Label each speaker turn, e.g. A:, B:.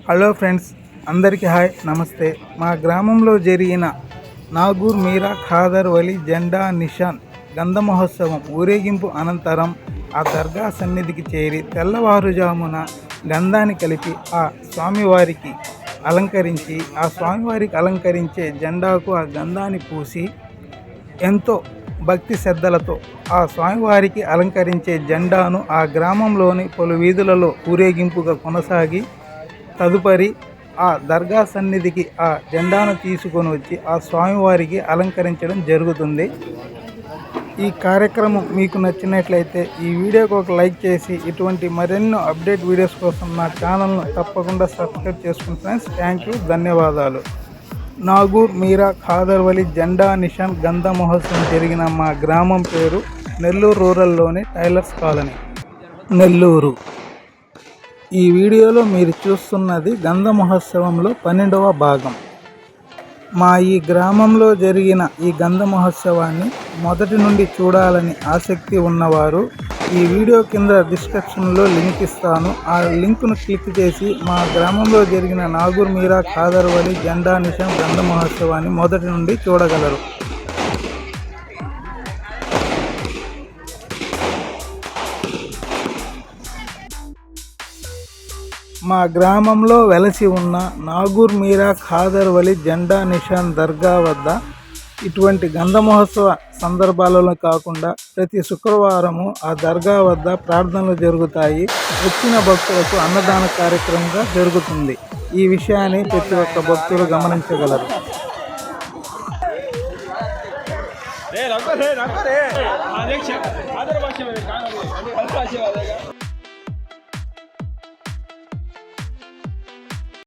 A: Hello friends, అందరికీ hi, నమస్తే. మా గ్రామంలో జరిగిన నాగూర్ మీరా ఖాదర్ వలి జెండా నిషాన్ గంధ మహోత్సవం ఊరేగింపు అనంతరం ఆ దర్గా సన్నిధికి చేరి తెల్లవారుజామున గంధాన్ని కలిపి ఆ స్వామివారికి అలంకరించే జెండాకు ఆ గంధాన్ని పూసి ఎంతో భక్తి శ్రద్ధలతో ఆ స్వామివారికి అలంకరించే జెండాను ఆ గ్రామంలోని పలు వీధులలో ఊరేగింపుగా కొనసాగి తదుపరి ఆ దర్గా సన్నిధికి ఆ జెండాను తీసుకొని వచ్చి ఆ స్వామివారికి అలంకరించడం జరుగుతుంది. ఈ కార్యక్రమం మీకు నచ్చినట్లయితే ఈ వీడియోకి ఒక లైక్ చేసి ఇటువంటి మరెన్నో అప్డేట్ వీడియోస్ కోసం నా ఛానల్ను తప్పకుండా సబ్స్క్రైబ్ చేసుకోండి ఫ్రెండ్స్. థ్యాంక్ యూ, ధన్యవాదాలు. నాగూర్ మీరా ఖాదర్ వలి జెండా నిషాన్ గంధ మహోత్సవం జరిగిన మా గ్రామం పేరు నెల్లూరు రూరల్లోని టైలర్స్ కాలనీ, నెల్లూరు. ఈ వీడియోలో మీరు చూస్తున్నది గంధ మహోత్సవంలో 12వ భాగం. మా ఈ గ్రామంలో జరిగిన ఈ గంధ మహోత్సవాన్ని మొదటి నుండి చూడాలని ఆసక్తి ఉన్నవారు ఈ వీడియో కింద డిస్క్రిప్షన్లో లింక్ ఇస్తాను. ఆ లింక్ను క్లిక్ చేసి మా గ్రామంలో జరిగిన నాగూర్ మీరా ఖాదర్ వలి జెండా నిషాన్ గంధ మహోత్సవాన్ని మొదటి నుండి చూడగలరు. మా గ్రామంలో వెలసి ఉన్న నాగూర్ మీరా ఖాదర్ వలి జెండా నిషాన్ దర్గా వద్ద ఇటువంటి గంధ మహోత్సవ సందర్భాలలో కాకుండా ప్రతి శుక్రవారము ఆ దర్గా వద్ద ప్రార్థనలు జరుగుతాయి. వచ్చిన భక్తులకు అన్నదాన కార్యక్రమంగా జరుగుతుంది. ఈ విషయాన్ని ప్రతి ఒక్క భక్తులు గమనించగలరు.